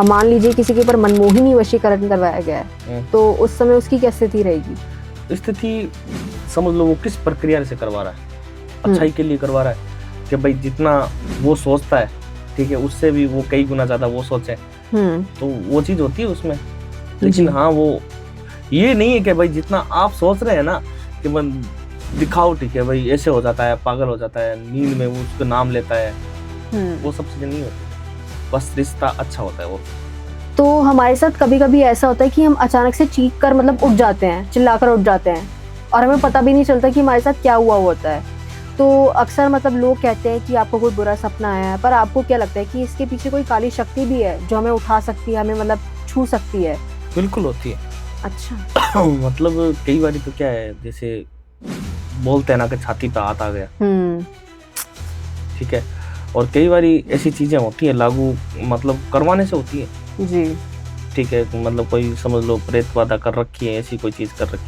अब मान लीजिए किसी के ऊपर मनमोहिनी वशीकरण करवाया गया है, तो उस समय उसकी क्या स्थिति रहेगी? स्थिति समझ लो वो किस प्रक्रिया से करवा रहा है, अच्छाई के लिए करवा रहा है कि भाई जितना वो सोचता है, ठीक है, उससे भी वो कई गुना ज्यादा वो सोचे, तो वो चीज होती है उसमें। लेकिन हाँ, वो ये नहीं है कि भाई जितना आप सोच रहे हैं ना कि मन दिखाओ, ठीक है भाई, ऐसे हो जाता है, पागल हो जाता है, नींद में वो उसका नाम लेता है, वो सब चीजें नहीं होती, बस रिश्ता अच्छा होता है वो। तो हमारे साथ कभी कभी ऐसा होता है कि हम अचानक से चीख कर मतलब उठ जाते हैं, चिल्लाकर उठ जाते हैं, और हमें पता भी नहीं चलता कि हमारे साथ क्या हुआ होता है। तो अक्सर मतलब लोग कहते हैं कि आपको कोई बुरा सपना आया है, पर आपको क्या लगता है कि इसके पीछे कोई काली शक्ति भी है जो हमें उठा सकती है, हमें मतलब छू सकती है? बिल्कुल होती है। अच्छा। मतलब कई बार तो क्या है, जैसे बोलते हैं ना कि छाती पे हाथ आ गया, ठीक है, और कई बार ऐसी चीजें होती है लागू मतलब करवाने से होती है जी, ठीक है, मतलब कोई समझ लो प्रेत वादा कर रखी है, ऐसी कोई चीज कर रखी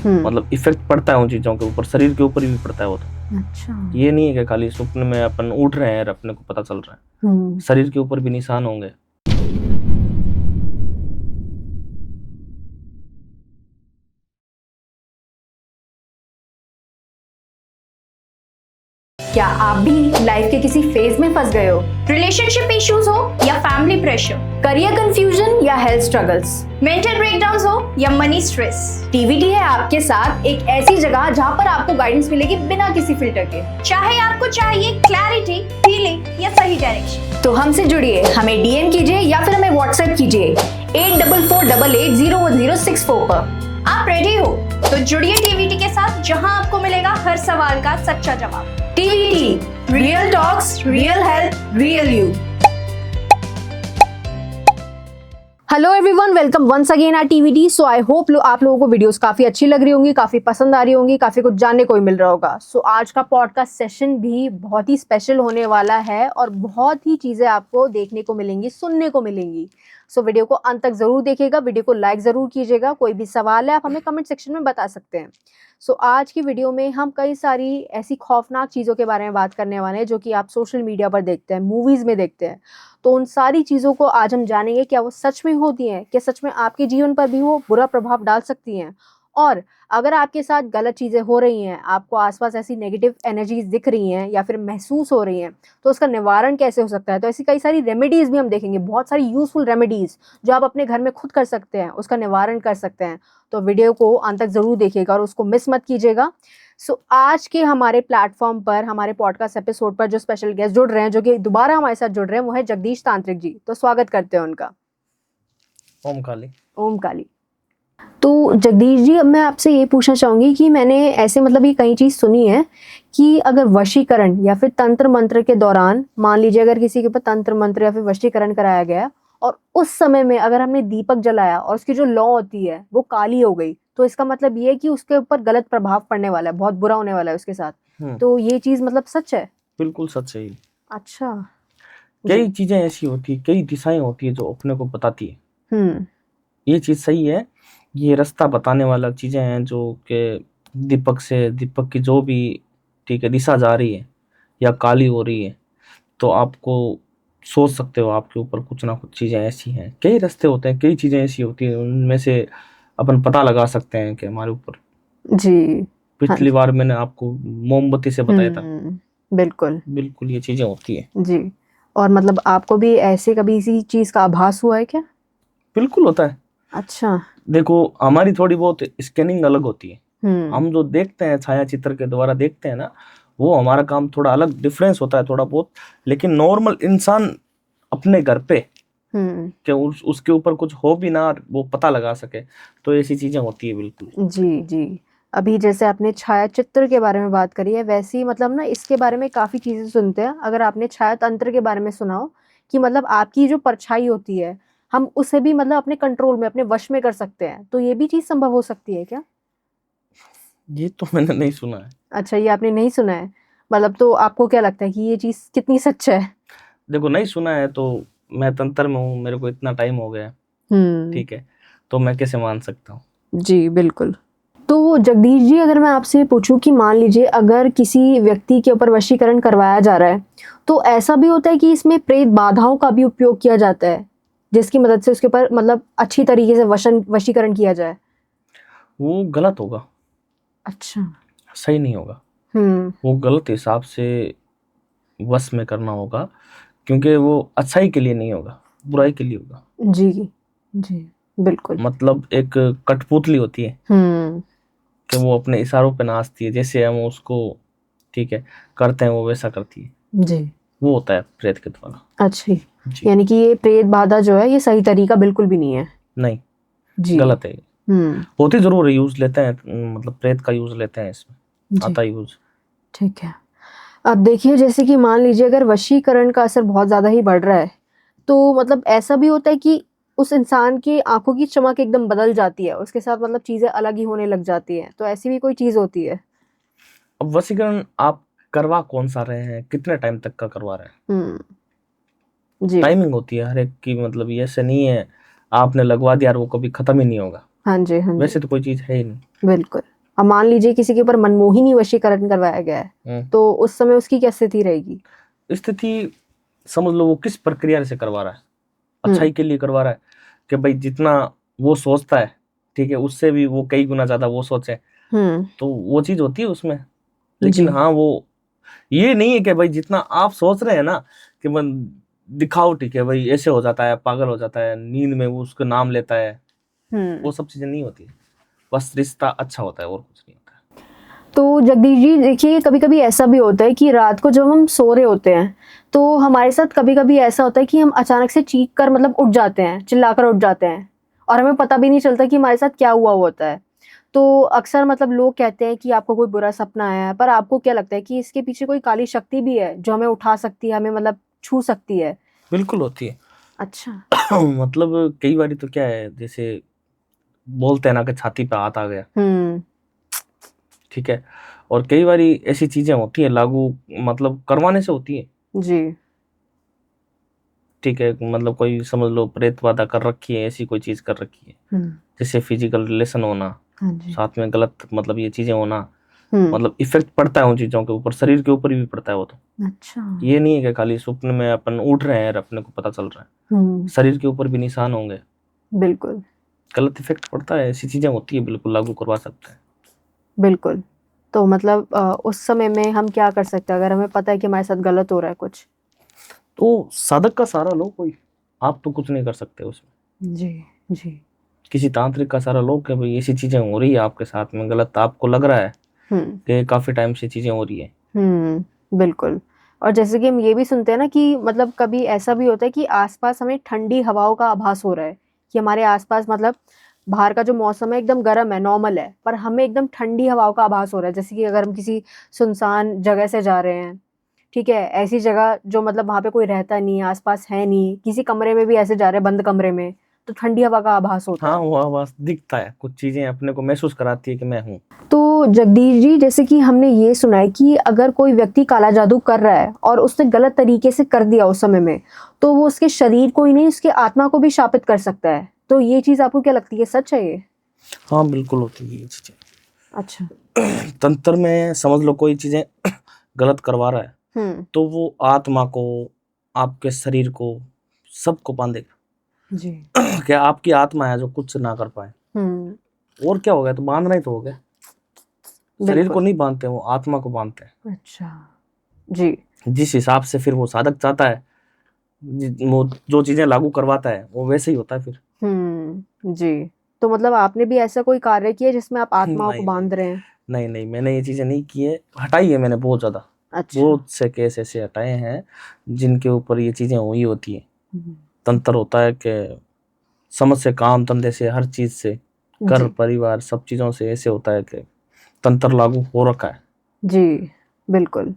है, मतलब इफेक्ट पड़ता है उन चीजों के ऊपर, शरीर के ऊपर भी पड़ता है वो तो। अच्छा। ये नहीं है कि खाली सपने में अपन उठ रहे हैं और अपने को पता चल रहा है, शरीर के ऊपर भी निशान होंगे। क्या आप भी लाइफ के किसी फेज में फंस गए हो? रिलेशनशिप इश्यूज हो या फैमिली प्रेशर, करियर कंफ्यूजन या हेल्थ स्ट्रगल्स, मेंटल ब्रेकडाउन्स हो या मनी स्ट्रेस, टीवीटी है आपके साथ एक ऐसी जगह जहां पर आपको गाइडेंस मिलेगी बिना किसी फिल्टर के। चाहे आपको चाहिए क्लैरिटी, हीलिंग या सही डायरेक्शन, तो हमसे जुड़िए, हमें डीएम कीजिए या फिर हमें व्हाट्सएप कीजिए 8448801064 पर। आप रेडी हो तो जुड़िए टीवीटी के साथ, जहां आपको मिलेगा हर सवाल का सच्चा जवाब। TVT, real talks, real health, real you. Hello everyone, welcome once again at TVT. So I hope आप लोगों को वीडियोस काफी अच्छी लग रही होंगी, काफी पसंद आ रही होंगी, काफी कुछ जानने को भी मिल रहा होगा। सो आज का पॉडकास्ट सेशन भी बहुत ही स्पेशल होने वाला है और बहुत ही चीजें आपको देखने को मिलेंगी, सुनने को मिलेंगी। सो वीडियो को अंत तक जरूर देखिएगा, वीडियो को लाइक जरूर कीजिएगा। कोई भी सवाल है आप हमें कमेंट सेक्शन में बता सकते हैं। सो आज की वीडियो में हम कई सारी ऐसी खौफनाक चीज़ों के बारे में बात करने वाले हैं जो कि आप सोशल मीडिया पर देखते हैं, मूवीज़ में देखते हैं। तो उन सारी चीज़ों को आज हम जानेंगे, क्या वो सच में होती हैं, क्या सच में आपके जीवन पर भी वो बुरा प्रभाव डाल सकती हैं, और अगर आपके साथ गलत चीज़ें हो रही हैं, आपको आसपास ऐसी नेगेटिव एनर्जीज दिख रही हैं या फिर महसूस हो रही हैं, तो उसका निवारण कैसे हो सकता है। तो ऐसी कई सारी रेमेडीज़ भी हम देखेंगे, बहुत सारी यूज़फुल रेमेडीज़ जो आप अपने घर में खुद कर सकते हैं, उसका निवारण कर सकते हैं। तो वीडियो को अंत तक ज़रूर देखिएगा और उसको मिस मत कीजिएगा। सो आज के हमारे प्लेटफॉर्म पर, हमारे पॉडकास्ट एपिसोड पर जो स्पेशल गेस्ट जुड़ रहे हैं, जो कि दोबारा हमारे साथ जुड़ रहे हैं, वो है जगदीश तांत्रिक जी। तो स्वागत करते हैं उनका। ओम काली। ओम काली। तो जगदीश जी, अब मैं आपसे ये पूछना चाहूँगी कि मैंने ऐसे मतलब ये कई चीज़ सुनी है कि अगर वशीकरण या फिर तंत्र मंत्र के दौरान, मान लीजिए अगर किसी के ऊपर तंत्र मंत्र या फिर वशीकरण कराया गया और उस समय में अगर हमने दीपक जलाया और उसकी जो लौ होती है वो काली हो गई, तो इसका मतलब ये है कि उसके ऊपर गलत प्रभाव पड़ने वाला है, बहुत बुरा होने वाला है उसके साथ। तो ये चीज़ मतलब सच है? बिल्कुल सच है। अच्छा। कई चीजें ऐसी होती है, कई दिशाएं होती है जो अपने को बताती है, ये चीज सही है, ये रास्ता बताने वाला चीजें हैं जो कि दीपक से, दीपक की जो भी ठीक है दिशा जा रही है या काली हो रही है, तो आपको सोच सकते हो आपके ऊपर कुछ ना कुछ चीजें ऐसी हैं। कई रास्ते होते हैं, कई चीजें ऐसी होती हैं, उनमें से अपन पता लगा सकते हैं कि हमारे ऊपर। जी। पिछली बार मैंने आपको मोमबत्ती से बताया था। बिल्कुल बिल्कुल ये चीजें होती है जी। और मतलब आपको भी ऐसे कभी इसी चीज का आभास हुआ है क्या? बिल्कुल होता है। अच्छा। देखो, हमारी थोड़ी बहुत स्कैनिंग अलग होती है, हम जो देखते हैं छाया चित्र के द्वारा देखते हैं ना, वो हमारा काम थोड़ा अलग, डिफरेंस होता है थोड़ा बहुत। लेकिन नॉर्मल इंसान अपने घर पे कि उसके ऊपर कुछ हो भी ना, वो पता लगा सके, तो ऐसी चीजें होती है बिल्कुल। जी जी। अभी जैसे आपने छाया चित्र के बारे में बात करी है, वैसे ही मतलब ना इसके बारे में काफी चीजें सुनते हैं। अगर आपने छाया तंत्र के बारे में सुना हो कि मतलब आपकी जो परछाई होती है, हम उसे भी मतलब अपने कंट्रोल में, अपने वश में कर सकते हैं, तो ये भी चीज संभव हो सकती है क्या? ये तो मैंने नहीं सुना है। अच्छा, ये आपने नहीं सुना है। मतलब तो आपको क्या लगता है कि ये चीज कितनी सच है? देखो, नहीं सुना है तो मैं तंत्र में हूँ, मेरे को इतना टाइम हो गया, ठीक है, तो मैं कैसे मान सकता हूँ। जी बिल्कुल। तो जगदीश जी, अगर मैं आपसे पूछूं कि मान लीजिए अगर किसी व्यक्ति के ऊपर वशीकरण करवाया जा रहा है, तो ऐसा भी होता है कि इसमें प्रेत बाधाओं का भी उपयोग किया जाता है? जिसकी मदद से उसके ऊपर मतलब अच्छी तरीके से वशीकरण किया जाए? वो गलत होगा, अच्छा। सही नहीं होगा। वो गलत हिसाब से वश में करना होगा, क्योंकि वो अच्छाई के लिए नहीं होगा, बुराई के लिए होगा। जी जी बिल्कुल। मतलब एक कठपुतली होती है कि वो अपने इशारों पे नाचती है, जैसे हम उसको ठीक है करते हैं वो वैसा करती है। जी। वो होता है प्रेत के द्वारा। अच्छा, जी। यानी कि ये प्रेत बाधा जो है ये सही तरीका बिल्कुल भी नहीं है। नहीं, जी। गलत है। होती जरूर है, यूज लेते हैं, मतलब प्रेत का यूज लेते हैं, इसमें जी। आता यूज। ठीक है। अब देखिए, जैसे कि मान लीजिए अगर वशीकरण का असर बहुत ज़्यादा ही बढ़ रहा है, तो मतलब ऐसा भी होता है कि उस इंसान की आंखों की चमक एकदम बदल जाती है, उसके साथ मतलब चीज़ें अलग ही होने लग जाती हैं, तो ऐसी भी कोई चीज़ होती है? अब वशीकरण आप करवा कौन सा रहे हैं, कितने टाइम तक का करवा रहे हैं? जी। टाइमिंग होती है हर एक की, मतलब ये ऐसे नहीं है आपने लगवा दिया और वो कभी खत्म ही नहीं होगा। हाँ जी, हाँ जी। वैसे तो कोई चीज है ही नहीं। बिल्कुल। अब मान लीजिए किसी के ऊपर मनमोहिनी वशीकरण करवाया गया है, तो उस समय उसकी क्या स्थिति रहेगी? स्थिति समझ लो वो किस प्रक्रिया से करवा रहा है, अच्छाई के लिए करवा रहा है कि भाई जितना वो सोचता है ठीक है उससे भी वो कई गुना ज्यादा वो सोचे, तो वो चीज होती है उसमें। लेकिन हाँ वो ये नहीं है कि भाई जितना आप सोच रहे हैं ना कि मन दिखाओ ठीक है भाई ऐसे हो जाता है, पागल हो जाता है, नींद में वो उसका नाम लेता है, वो सब चीजें नहीं होती। बस रिश्ता अच्छा होता है और कुछ नहीं होता है। तो जगदीश जी देखिए, कभी कभी ऐसा भी होता है कि रात को जब हम सो रहे होते हैं तो हमारे साथ कभी कभी ऐसा होता है कि हम अचानक से चीख कर मतलब उठ जाते हैं, चिल्लाकर उठ जाते हैं, और हमें पता भी नहीं चलता कि हमारे साथ क्या हुआ होता है। तो अक्सर मतलब लोग कहते हैं कि आपको कोई बुरा सपना आया है, पर आपको क्या लगता है कि इसके पीछे कोई काली शक्ति भी है जो हमें उठा सकती है, हमें मतलब छू सकती है? बिल्कुल होती है। अच्छा। मतलब कई बार तो क्या है, जैसे बोलते हैं ना कि छाती पे हाथ आ गया, ठीक है, और कई बार ऐसी चीजें होती है लागू मतलब करवाने से होती है। जी। ठीक है, मतलब कोई समझ लो प्रेत बाधा कर रखी है, ऐसी कोई चीज कर रखी है, जैसे फिजिकल रिलेशन होना, साथ में गलत मतलब ये चीजें होना, मतलब इफेक्ट पड़ता है उन चीजों के ऊपर, शरीर के ऊपर भी पड़ता है वो। तो अच्छा। ये नहीं है कि खाली स्वप्न में अपन उठ रहे हैं और अपने को पता चल रहा है, शरीर के ऊपर भी निशान होंगे। बिल्कुल, गलत इफेक्ट पड़ता है, ऐसी चीजें होती है, बिल्कुल लागू करवा सकते हैं। बिल्कुल। तो मतलब उस समय में हम क्या कर सकते हैं अगर हमें पता है कि हमारे साथ गलत हो रहा है कुछ? तो साधक का सहारा लो, कोई आप तो कुछ नहीं कर सकते उसमें। जी जी। किसी तांत्रिक का सहारा लो कि भाई ऐसी चीजें हो रही है आपके साथ में, गलत आपको लग रहा है कि काफी टाइम से चीजें हो रही है। बिल्कुल। और जैसे कि हम ये भी सुनते हैं ना कि मतलब कभी ऐसा भी होता है कि आसपास हमें ठंडी हवाओं का आभास हो रहा है, कि हमारे आसपास मतलब बाहर का जो मौसम है एकदम गर्म है, नॉर्मल है, पर हमें एकदम ठंडी हवाओं का आभास हो रहा है। जैसे कि अगर हम किसी सुनसान जगह से जा रहे हैं, ठीक है, ऐसी जगह जो मतलब वहाँ पे कोई रहता नहीं है, आसपास है नहीं, किसी कमरे में भी ऐसे जा रहे हैं बंद कमरे में, तो ठंडी हवा का आभास होता है। हाँ, वो आवाज दिखता है, कुछ चीजें अपने को महसूस कराती है कि मैं हूँ। तो जगदीश जी, जैसे कि हमने ये सुना है कि अगर कोई व्यक्ति काला जादू कर रहा है और उसने गलत तरीके से कर दिया उस समय में, तो वो उसके शरीर को ही नहीं उसके आत्मा को भी शापित कर सकता है। तो ये चीज आपको क्या लगती है, सच है ये? हाँ बिल्कुल होती है ये चीजें। अच्छा। तंत्र में समझ लो कोई चीजें गलत करवा रहा है तो वो आत्मा को, आपके शरीर को, सबको बांधेगा जी। कि आपकी आत्मा है जो कुछ ना कर पाए। और क्या हो गया, तो बांधना ही तो हो गया। शरीर को नहीं बांधते, वो आत्मा को बांधते हैं। अच्छा जी। जिस हिसाब से फिर वो साधक चाहता है, वो जो चीजें लागू करवाता है वो वैसे ही होता है फिर। जी। तो मतलब आपने भी ऐसा कोई कार्य किया जिसमें आप आत्माओं को नहीं बांध रहे हैं? नहीं नहीं, मैंने ये चीजें नहीं की है, हटाई है मैंने बहुत ज्यादा। अच्छा। बहुत से केस ऐसे हटाए हैं जिनके ऊपर ये चीजें हुई होती है। तंत्र होता है कि समझ से, काम धंधे से, हर चीज से, घर परिवार सब चीजों से ऐसे होता है कि तंत्र लागू हो रखा है। जी बिल्कुल।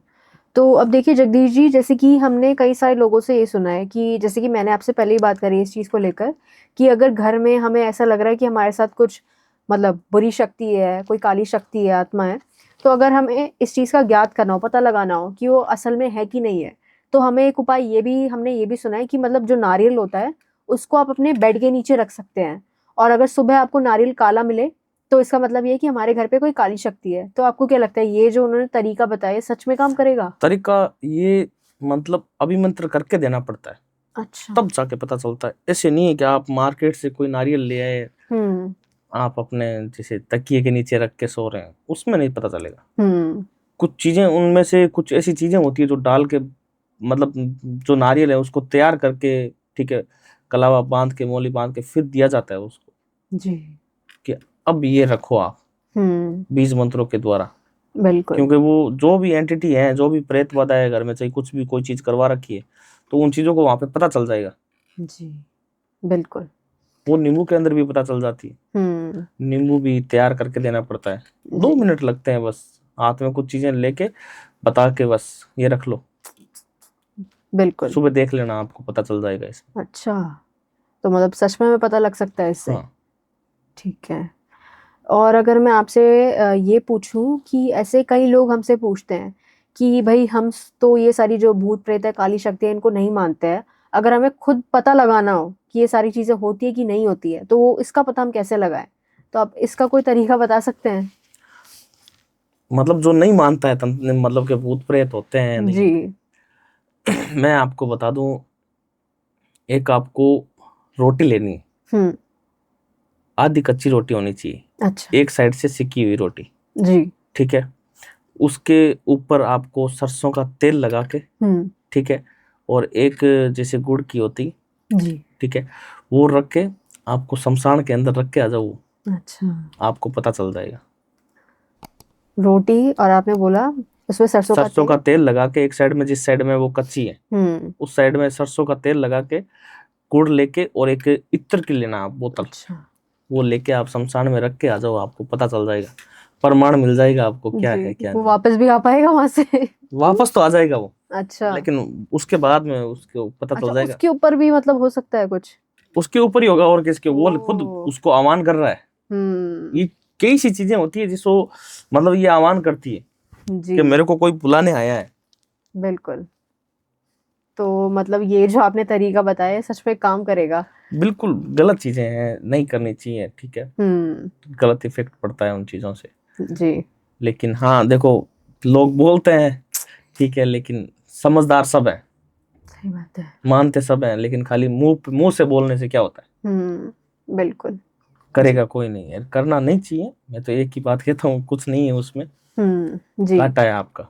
तो अब देखिए जगदीश जी, जैसे कि हमने कई सारे लोगों से ये सुना है कि जैसे कि मैंने आपसे पहले ही बात करी इस चीज़ को लेकर, कि अगर घर में हमें ऐसा लग रहा है कि हमारे साथ कुछ मतलब बुरी शक्ति है, कोई काली शक्ति है, आत्मा है, तो अगर हमें इस चीज़ का ज्ञात करना हो, पता लगाना हो कि वो असल में है कि नहीं है, तो हमें एक उपाय ये भी, हमने ये भी सुना है कि मतलब जो नारियल होता है उसको आप अपने बेड के नीचे रख सकते हैं, और अगर सुबह आपको नारियल काला मिले तो इसका मतलब ये है कि हमारे घर पे कोई काली शक्ति है। तो आपको क्या लगता है ये जो उन्होंने तरीका बताया सच में काम करेगा? तरीका ये मतलब अभिमंत्र करके देना पड़ता है। अच्छा। तब जाके पता चलता है। ऐसे नहीं है कि आप मार्केट से कोई नारियल ले आए, आप अपने जैसे तकिए के नीचे रख के सो रहे हैं, उसमें नहीं पता चलेगा। कुछ चीजें उनमें से कुछ ऐसी चीजें होती है जो डाल के, मतलब जो नारियल है उसको तैयार करके, ठीक है, कलावा बांध के, मोली बांध के फिर दिया जाता है उसको जी। कि अब ये रखो आप बीज मंत्रों के द्वारा। बिल्कुल। क्योंकि वो जो भी एंटिटी है, जो भी प्रेत वधा है घर में, चाहे कुछ भी कोई चीज करवा रखी है, तो उन चीजों को वहां पे पता चल जाएगा। जी बिल्कुल। वो नींबू के अंदर भी पता चल जाती है। नींबू भी तैयार करके देना पड़ता है, 2 मिनट लगते हैं बस, हाथ में कुछ चीजें लेके बता के बस ये रख लो, बिल्कुल। सुबह देख लेना, आपको पता चल जाएगा इसमें। अच्छा, तो मतलब सच में हमें पता लग सकता है इससे। हाँ। ठीक है। और अगर मैं आपसे ये पूछूं कि ऐसे कई लोग हमसे पूछते हैं कि भाई हम तो ये सारी जो भूत प्रेत है, काली शक्ति है, इनको नहीं मानते हैं, अगर हमें खुद पता लगाना हो कि ये सारी चीजें होती है कि नहीं होती है, तो वो इसका पता हम कैसे लगाएं? तो आप इसका कोई तरीका बता सकते हैं? मतलब जो नहीं मानता है मतलब के भूत प्रेत होते हैं नहीं जी। होते। मैं आपको बता दूं, एक आपको रोटी लेनी है, हम्म। आधी कच्ची रोटी होनी चाहिए, अच्छा। एक साइड से सिकी हुई रोटी, जी। ठीक है। उसके ऊपर आपको सरसों का तेल लगा के, ठीक है, और एक जैसे गुड़ की होती, जी। ठीक है, वो रख के आपको शमशान के अंदर रख के आ जाओ, अच्छा। आपको पता चल जाएगा। रोटी, और आपने बोला उसमें सरसों का तेल लगा के, एक साइड में, जिस साइड में वो कच्ची है उस साइड में सरसों का तेल लगा के, गुड़ लेके, और एक इत्र की लेना आप बोतल। अच्छा। वो लेके आप शमशान में रख के आ जाओ, आपको पता चल जाएगा, प्रमाण मिल जाएगा आपको क्या जी। है क्या वो नहीं। वापस भी आ पाएगा वहां से? वापस तो आ जाएगा वो, अच्छा। लेकिन उसके बाद में उसको पता अच्छा, चल जाएगा। उसके ऊपर भी मतलब हो सकता है कुछ? उसके ऊपर ही होगा, और किसके, वो खुद ओ। उसको आह्वान कर रहा है। ये कई सी चीजें होती है जिसको मतलब ये आह्वान करती है जी कि मेरे को कोई बुलाने आया है। बिल्कुल। तो मतलब ये जो आपने तरीका बताया है, सच में काम करेगा? बिल्कुल गलत चीजें हैं, नहीं करनी चाहिए, ठीक है, गलत इफेक्ट पड़ता है उन चीजों से। जी। लेकिन हाँ देखो, लोग बोलते हैं ठीक है, लेकिन समझदार सब है, सही बात है। मानते सब हैं, लेकिन खाली मुंह से बोलने से क्या होता है? बिल्कुल। करेगा कोई नहीं है, करना नहीं चाहिए। मैं तो एक ही बात कहता हूँ, कुछ नहीं है उसमें, जी। घाटा है आपका।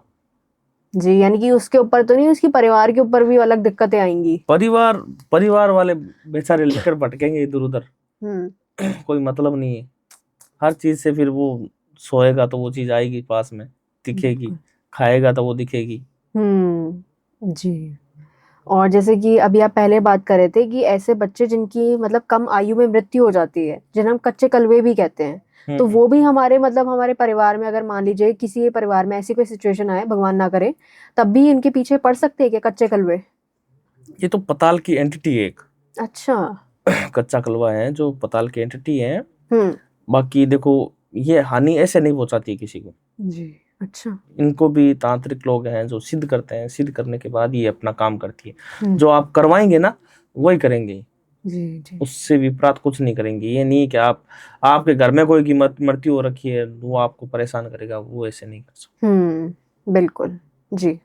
जी, यानी कि उसके ऊपर तो नहीं, उसकी परिवार के ऊपर भी अलग दिक्कतें आएंगी। परिवार वाले बेचारे लेकर भटकेंगे इधर उधर, कोई मतलब नहीं है। हर चीज से फिर वो सोएगा तो वो चीज आएगी पास में, दिखेगी, खाएगा तो वो दिखेगी। जी। और जैसे कि अभी आप पहले बात कर रहे थे कि ऐसे बच्चे जिनकी मतलब कम आयु में मृत्यु हो जाती है, जिन्हें हम कच्चे कलवे भी कहते हैं, तो वो भी हमारे मतलब हमारे परिवार में, अगर मान लीजिए किसी परिवार में ऐसी कोई सिचुएशन आए, भगवान ना करे, तब भी इनके पीछे पड़ सकते हैं क्या कच्चे कलवे? ये तो पताल की एंटिटी है एक। अच्छा। कच्चा कलवा है जो पताल की एंटिटी है। बाकी देखो, ये हानि ऐसे नहीं पहुंचाती किसी को जी। अच्छा। इनको भी तांत्रिक लोग हैं जो सिद्ध करते हैं, सिद्ध करने के बाद ये अपना काम करती है। जो आप करवाएंगे ना वही करेंगे, जी। उससे विपरीत कुछ नहीं करेंगे। ये नहीं कि आपके घर में कोई की मृत्यु हो रखी है वो आपको परेशान करेगा, वो ऐसे नहीं कर सकते। बिल्कुल। जी।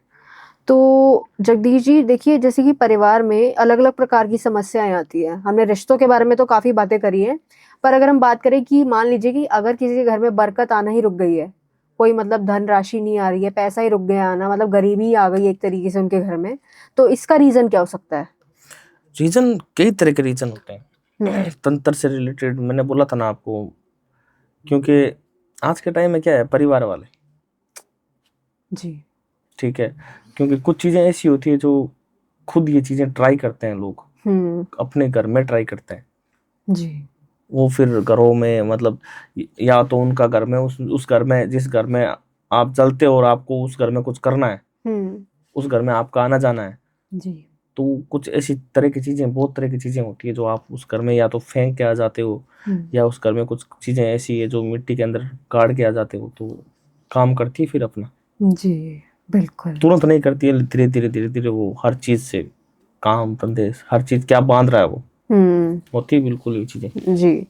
तो जगदीश जी देखिए, जैसे कि परिवार में अलग अलग प्रकार की समस्याएं आती है, हमने रिश्तों के बारे में तो काफी बातें करी हैं, पर अगर हम बात करें कि मान लीजिए कि अगर किसी के घर में बरकत आना ही रुक गई है, कोई मतलब धन राशि नहीं आ रही है, पैसा ही रुक गया आना, मतलब गरीबी आ गई एक तरीके से उनके घर में, तो इसका रीजन क्या हो सकता है? रीजन कई तरह के रीजन होते हैं। तंत्र से रिलेटेड मैंने बोला था ना आपको, क्योंकि आज के टाइम में क्या है, परिवार वाले, जी। ठीक है, क्योंकि कुछ चीजें ऐसी होती है जो खुद ये चीजें ट्राई करते हैं लोग, अपने घर में ट्राई करते हैं। जी। वो फिर घरों में मतलब, या तो उनका घर में, उस घर में, जिस घर में आप चलते हो और आपको उस घर में कुछ करना है, उस घर में आपका आना जाना है, जी। तो कुछ ऐसी तरह की चीजें, बहुत तरह की चीजें होती है जो आप उस घर में या तो फेंक के आ जाते हो, या उस घर में कुछ चीजें ऐसी है जो मिट्टी के अंदर गाड़ के आ जाते हो, तो काम करती है फिर अपना। जी बिल्कुल। तुरंत नहीं करती है, धीरे धीरे धीरे धीरे वो हर चीज से, काम धंधे हर चीज क्या बांध रहा है वो होती है, बिल्कुल ये चीजें। जी।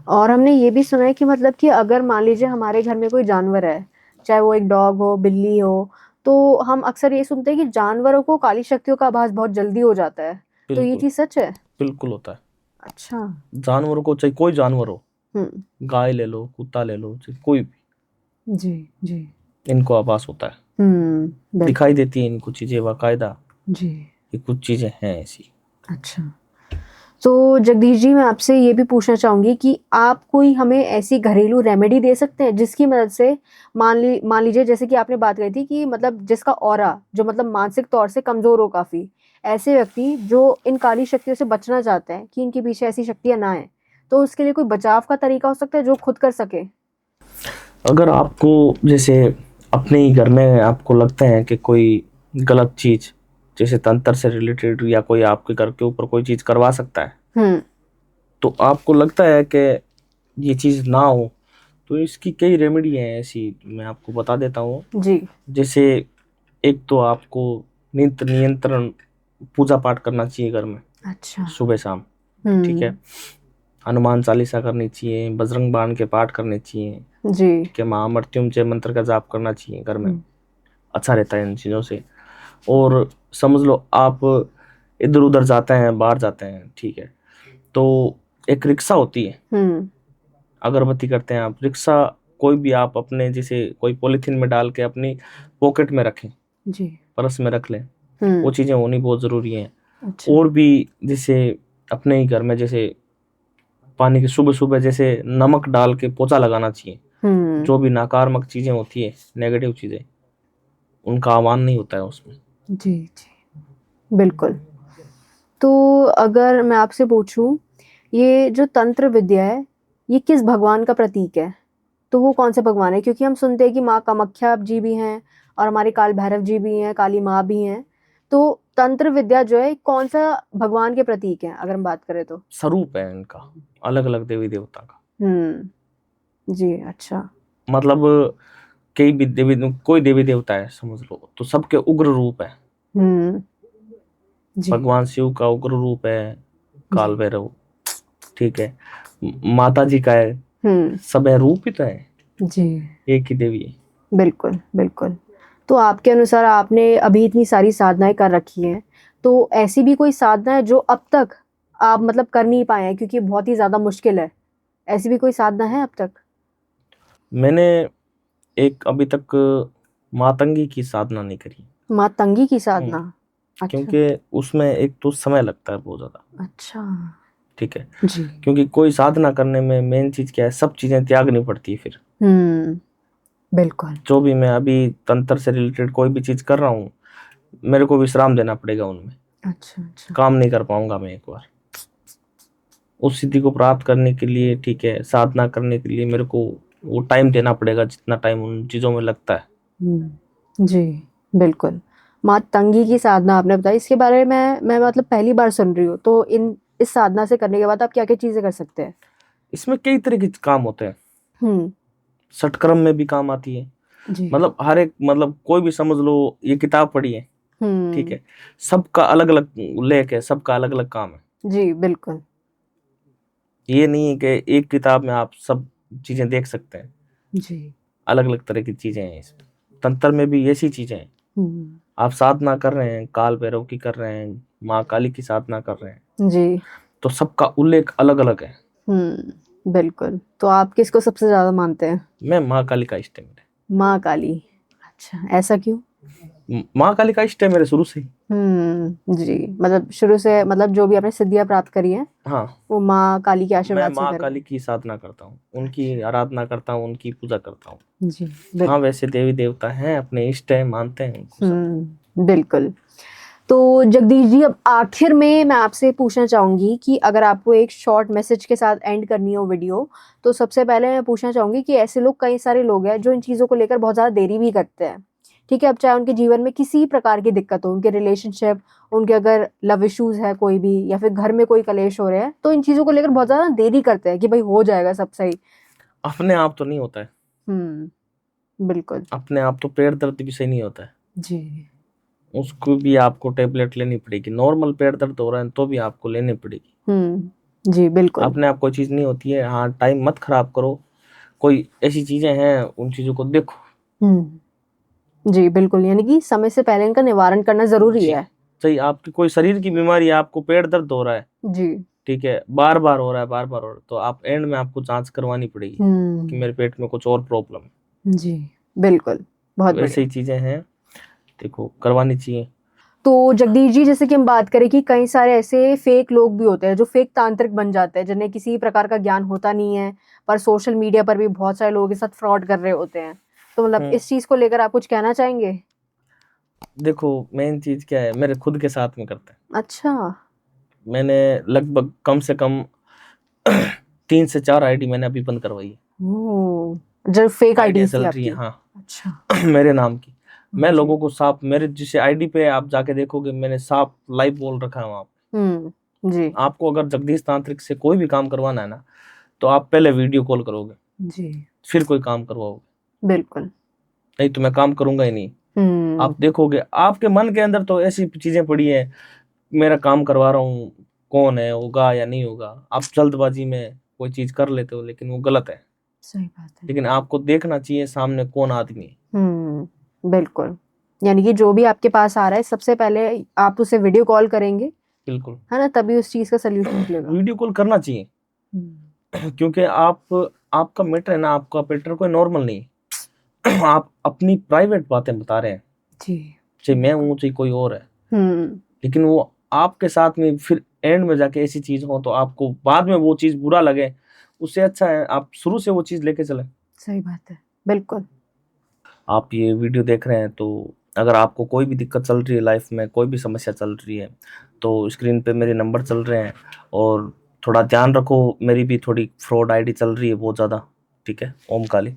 और हमने ये भी सुना है कि मतलब कि अगर मान लीजिए हमारे घर में कोई जानवर है, चाहे वो एक डॉग हो, बिल्ली हो, तो हम अक्सर ये सुनते हैं कि जानवरों को काली शक्तियों का आभास बहुत जल्दी हो जाता है। तो ये बिल्कुल चीज सच है? बिल्कुल होता है। अच्छा। जानवरों को, चाहे कोई जानवर हो, गाय ले लो, कुत्ता ले लो, चाहे कोई भी, जी जी। इनको आभास होता है, बिल्कुल। दिखाई देती है इनको चीजें बाकायदा, जी। कि कुछ चीजें हैं ऐसी। अच्छा। तो जगदीश जी, मैं आपसे ये भी पूछना चाहूंगी कि आप कोई हमें ऐसी घरेलू रेमेडी दे सकते हैं जिसकी मदद से मान लीजिए, जैसे कि आपने बात करी थी कि मतलब जिसका ऑरा जो मतलब मानसिक तौर से कमजोर हो काफी, ऐसे व्यक्ति जो इन काली शक्तियों से बचना चाहते हैं कि इनके पीछे ऐसी शक्तियां ना आए, तो उसके लिए कोई बचाव का तरीका हो सकता है जो खुद कर सके? अगर आपको जैसे अपने ही घर में आपको लगता है कि कोई गलत चीज, जैसे तंत्र से रिलेटेड, या कोई आपके घर के ऊपर कोई चीज करवा सकता है, तो आपको लगता है कि ये चीज ना हो, तो इसकी कई रेमेडी हैं ऐसी, मैं आपको बता देता हूँ। जी। जैसे एक तो आपको नियंत्रण पूजा पाठ करना चाहिए घर में, अच्छा। सुबह शाम, ठीक है। हनुमान चालीसा करनी चाहिए, बजरंग बाण के पाठ करने चाहिए, जी। ठीक है। महामृत्युंजय मंत्र का जाप करना चाहिए घर में, अच्छा रहता है इन चीज़ों से। और समझ लो आप इधर उधर जाते हैं, बाहर जाते हैं, ठीक है, तो एक रिक्शा होती है, अगरबत्ती करते हैं आप, रिक्शा कोई भी आप अपने जैसे कोई पॉलीथीन में डाल के अपनी पॉकेट में रखें, जी। पर्स में रख लें, वो चीज़ें होनी बहुत ज़रूरी हैं। अच्छा। और भी जैसे अपने ही घर में जैसे पानी के सुबह सुबह जैसे नमक डाल के पोछा लगाना चाहिए। जो भी नकारात्मक चीजें होती है, नेगेटिव चीजें, उनका आह्वान नहीं होता है उसमें। जी जी बिल्कुल। तो अगर मैं आपसे पूछूं, ये जो तंत्र विद्या है ये किस भगवान का प्रतीक है? तो वो कौन से भगवान है? क्योंकि हम सुनते हैं कि माँ कामाख्या जी भी हैं और हमारे काल भैरव जी भी हैं, काली माँ भी हैं। तो तंत्र विद्या जो है कौन सा भगवान के प्रतीक है अगर हम बात करें तो? स्वरूप है इनका, अलग अलग देवी देवता का। जी। अच्छा। मतलब कई भी कोई देवी देवता है समझ लो, तो सबके उग्र रूप है। जी। भगवान शिव का उग्र रूप है काल भैरव, ठीक है। माता जी का है, सब है, रूप ही तो है, जी। एक ही देवी है। बिल्कुल बिल्कुल। तो आपके अनुसार आपने अभी इतनी सारी साधनाएं कर रखी हैं, तो ऐसी भी कोई साधना है जो अब तक आप मतलब कर नहीं पाए हैं क्योंकि बहुत ही ज्यादा मुश्किल है? ऐसी भी कोई साधना है अब तक? मैंने एक अभी तक मातंगी की साधना नहीं करी। मातंगी की साधना? अच्छा। क्योंकि उसमें एक तो समय लगता है बहुत ज्यादा। अच्छा। ठीक है। जी। क्योंकि कोई साधना करने में मेन चीज क्या है, सब चीजें त्यागनी पड़ती है फिर। बिल्कुल। जो भी मैं अभी तंत्र से रिलेटेड कोई भी चीज कर रहा हूँ, मेरे को विश्राम देना पड़ेगा उनमें। अच्छा अच्छा। काम नहीं कर पाऊंगा मैं एक बार उस सिद्धि को प्राप्त करने के लिए, ठीक है, साधना करने के लिए मेरे को वो टाइम देना पड़ेगा जितना टाइम उन चीजों में लगता है। जी बिल्कुल। मातंगी की साधना आपने बताई, इसके बारे में मैं मतलब पहली बार सुन रही हूँ। तो इस साधना से करने के बाद आप क्या क्या चीजें कर सकते हैं? इसमें कई तरह के काम होते हैं, षटक्रम में भी काम आती है। जी। मतलब हर एक, मतलब कोई भी समझ लो, ये किताब पढ़ी है, ठीक है, सबका अलग अलग लेख है, सबका अलग अलग काम है। जी बिल्कुल। ये नहीं है कि एक किताब में आप सब चीजें देख सकते हैं। जी। अलग अलग तरह की चीजें हैं इसमें। तंत्र में भी ऐसी चीजें हैं। आप साधना कर रहे हैं, काल भैरव की कर रहे हैं, माँ काली की साधना कर रहे हैं, जी। तो सबका उल्लेख अलग अलग है। बिल्कुल। तो आप किसको सबसे ज्यादा मानते हैं? मैं माँ काली का इष्ट है मेरे। माँ काली? अच्छा, ऐसा क्यों? माँ काली का इष्ट है मेरे शुरू से ही। जी, मतलब शुरू से, मतलब जो भी आपने सिद्धियां प्राप्त करी हैं, हाँ, वो माँ काली के मैं आशीर्वाद से माँ करी काली हैं। की साधना करता हूँ, उनकी आराधना करता हूँ, उनकी पूजा करता हूँ। जी हाँ, वैसे देवी देवता हैं, अपने इष्ट है, मानते हैं उनको सब। बिल्कुल। तो जगदीश जी, अब आखिर में मैं आपसे पूछना चाहूंगी कि अगर आपको एक शॉर्ट मैसेज के साथ एंड करनी हो वीडियो, तो सबसे पहले मैं पूछना चाहूंगी कि ऐसे लोग, कई सारे लोग हैं जो इन चीज़ों को लेकर बहुत ज़्यादा देरी भी करते हैं, ठीक है। अब चाहे उनके जीवन में किसी प्रकार की दिक्कत हो, उनके रिलेशनशिप, उनके अगर लव इश्यूज है कोई भी, या फिर घर में कोई कलेश हो रहे हैं, तो इन चीज़ों को लेकर बहुत ज़्यादा देरी करते हैं कि भाई हो जाएगा सब सही। अपने आप तो नहीं होता है। बिल्कुल। अपने आप तो पेट दर्द भी सही नहीं होता है, जी। उसको भी आपको टेबलेट लेनी पड़ेगी। नॉर्मल पेट दर्द हो रहा है तो भी आपको लेनी पड़ेगी। जी बिल्कुल। अपने आप कोई चीज नहीं होती है। हाँ, टाइम मत खराब करो, कोई ऐसी चीजें हैं उन चीजों को देखो। जी बिल्कुल, यानी कि समय से पहले इनका निवारण करना जरूरी जी है। चाहे आपकी कोई शरीर की बीमारी है, आपको पेट दर्द हो रहा है, जी। ठीक है, बार बार हो रहा है, बार बार हो रहा है, तो आप एंड में आपको जांच करवानी पड़ेगी कि मेरे पेट में कुछ और प्रॉब्लम है। जी बिल्कुल, बहुत तो ऐसी बढ़िया। ही चीजें हैं, देखो करवानी चाहिए। तो जगदीश जी, जैसे कि हम बात करें कि कई सारे ऐसे फेक लोग भी होते हैं जो फेक तांत्रिक बन जाते हैं, जिन्हें किसी प्रकार का ज्ञान होता नहीं है, पर सोशल मीडिया पर भी बहुत सारे लोगों के साथ फ्रॉड कर रहे होते हैं। तो मतलब इस चीज को लेकर आप कुछ कहना चाहेंगे? देखो मेन चीज क्या है, मेरे खुद के साथ में करते हैं। अच्छा। मैंने लगभग कम से कम 3 से 4 आईडी मैंने अभी बंद करवाई है। ओह, जो फेक आइडिया आईडी चल थी रही है, आपकी। हाँ। अच्छा। मेरे नाम की मैं जी। लोगों को साफ, मेरे जिस आईडी पे आप जाके देखोगे मैंने साफ लाइव बोल रखा है वहां पे। जी। आपको अगर जगदीश तांत्रिक से कोई भी काम करवाना है ना, तो आप पहले वीडियो कॉल करोगे, जी फिर कोई काम करवाओगे, बिल्कुल। नहीं तो मैं काम करूंगा ही नहीं। आप देखोगे आपके मन के अंदर तो ऐसी चीजें पड़ी है, मेरा काम करवा रहा हूँ, कौन है, होगा या नहीं होगा। आप जल्दबाजी में कोई चीज कर लेते हो, लेकिन वो गलत है। सही बात है। लेकिन आपको देखना चाहिए सामने कौन आदमी है। बिल्कुल। यानी कि जो भी आपके पास आ रहा है, सबसे पहले आप उसे वीडियो कॉल करेंगे, बिल्कुल, है ना, तभी उस चीज का सोल्यूशन निकलेगा। वीडियो कॉल करना चाहिए, क्योंकि आपका मैटर है ना, आपका मैटर कोई नॉर्मल नहीं है। आप अपनी प्राइवेट बातें बता रहे हैं, जी। चाहे मैं हूँ चाहे कोई और है, लेकिन वो आपके साथ में फिर एंड में जाके ऐसी चीज हो तो आपको बाद में वो चीज बुरा लगे, उससे अच्छा है आप शुरू से वो चीज लेके चले। सही बात है, बिल्कुल। आप ये वीडियो देख रहे हैं तो अगर आपको कोई भी दिक्कत चल रही है लाइफ में, कोई भी समस्या चल रही है, तो स्क्रीन पे मेरे नंबर चल रहे हैं, और थोड़ा ध्यान रखो, मेरी भी थोड़ी फ्रॉड आईडी चल रही है बहुत ज़्यादा, ठीक है। ओम काली।